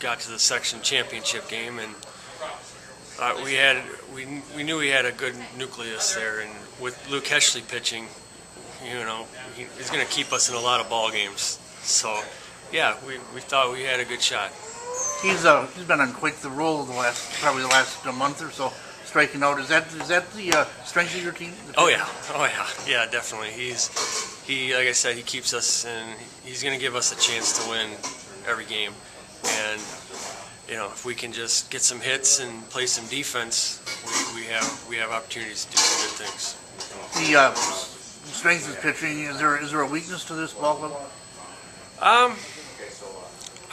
got to the section championship game, and we knew we had a good nucleus there, and with Luke Heschley pitching, he's going to keep us in a lot of ball games. So, yeah, we thought we had a good shot. He's been on quite the roll probably the last month or so, striking out. Is that the strength of your team? Oh yeah, yeah, definitely. He like I said, he keeps us, and he's going to give us a chance to win every game. And if we can just get some hits and play some defense, we have opportunities to do some good things. The strength of pitching, is there a weakness to this ball club? I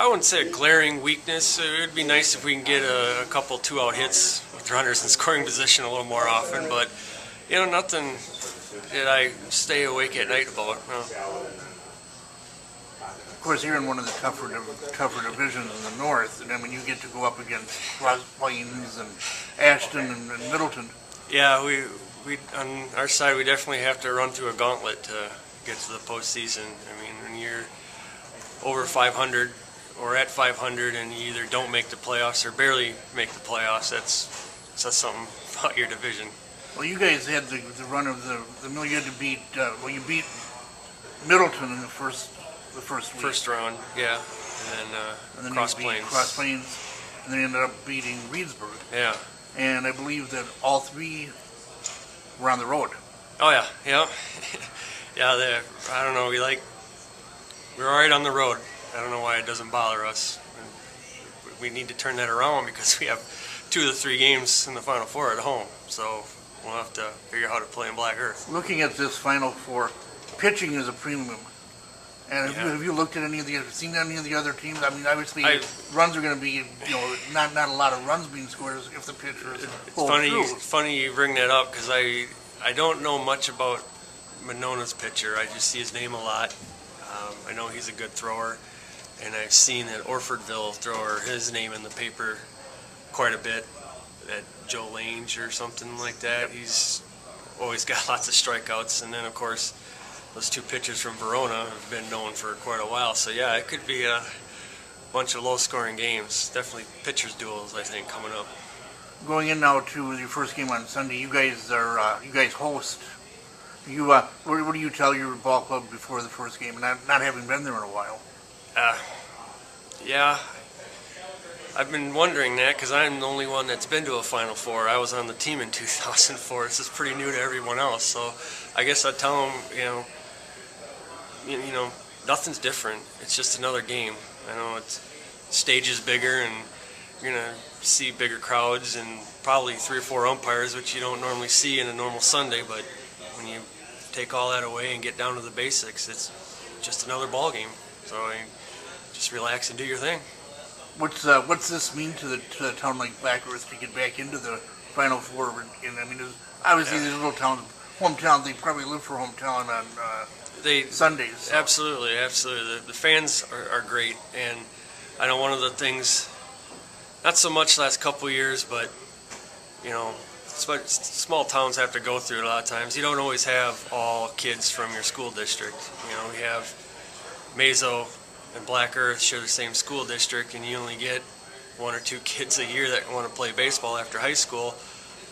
wouldn't say a glaring weakness. It would be nice if we can get a couple 2-out hits with runners in scoring position a little more often, but nothing that I stay awake at night about. No. Of course, you're in one of the tougher divisions in the north, and I mean, you get to go up against Cross Plains and Ashton and Middleton. Yeah, we on our side, we definitely have to run through a gauntlet to get to the postseason. I mean, when you're over 500 or at 500 and you either don't make the playoffs or barely make the playoffs, that's something about your division. Well, you guys had the run of the mill. You had to beat you beat Middleton in the first week. First round, yeah, and then Cross Plains, and then ended up beating Reedsburg. Yeah, and I believe that all three were on the road. Oh yeah, yeah. I don't know. We're all right on the road. I don't know why it doesn't bother us. We need to turn that around because we have 2 of the 3 games in the Final Four at home. So we'll have to figure out how to play in Black Earth. Looking at this Final Four, pitching is a premium. And have you looked at seen any of the other teams? I mean, obviously runs are going to be, not a lot of runs being scored if the pitcher is funny you bring that up because I don't know much about Monona's pitcher. I just see his name a lot. I know he's a good thrower, and I've seen that Orfordville thrower, his name in the paper quite a bit, that Joe Lange or something like that. He's always got lots of strikeouts, and then of course those 2 pitchers from Verona have been known for quite a while. So yeah, it could be a bunch of low-scoring games. Definitely pitchers' duels, I think, coming up. Going in now to your first game on Sunday, you guys host. What do you tell your ball club before the first game, not having been there in a while? Yeah, I've been wondering that because I'm the only one that's been to a Final Four. I was on the team in 2004. This is pretty new to everyone else. So I guess I'd tell them, nothing's different. It's just another game. I know stage is bigger, and you're gonna see bigger crowds and probably 3 or 4 umpires, which you don't normally see in a normal Sunday. But when you take all that away and get down to the basics, it's just another ball game. So just relax and do your thing. What's this mean to a town like Black Earth to get back into the Final Four? And I mean, obviously these little towns, hometown, they probably live for hometown on Sundays. So. Absolutely. The fans are great, and I know one of the things, not so much the last couple of years, but small towns have to go through it a lot of times. You don't always have all kids from your school district. We have Mazo and Black Earth share the same school district, and you only get 1 or 2 kids a year that want to play baseball after high school.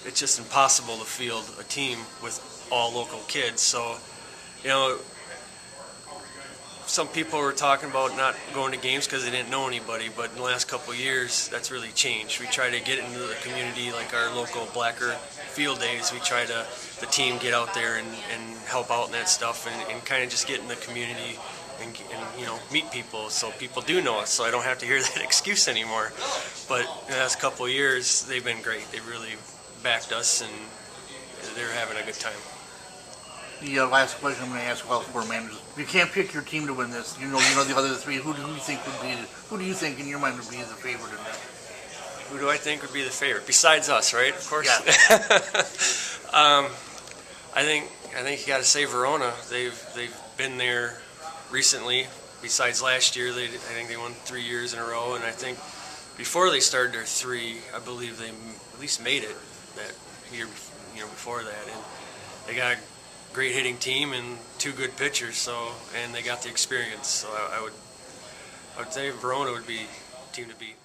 It's just impossible to field a team with all local kids. So, some people were talking about not going to games because they didn't know anybody, but in the last couple of years, that's really changed. We try to get into the community, like our local Black Earth field days. We try to, the team, get out there and help out in that stuff and kind of just get in the community and meet people, so people do know us, so I don't have to hear that excuse anymore. But in the last couple of years, they've been great. They've really backed us, and they're having a good time. The last question I'm going to ask all 4 managers: if you can't pick your team to win this, the other 3. Who do you think in your mind would be the favorite in that? Who do I think would be the favorite besides us? Right, of course. Yeah. I think you got to say Verona. They've been there recently. Besides last year, I think they won 3 years in a row, and I think before they started their 3, I believe they at least made it that year, before that, and they got a great hitting team and 2 good pitchers, and they got the experience. So I would say Verona would be the team to beat.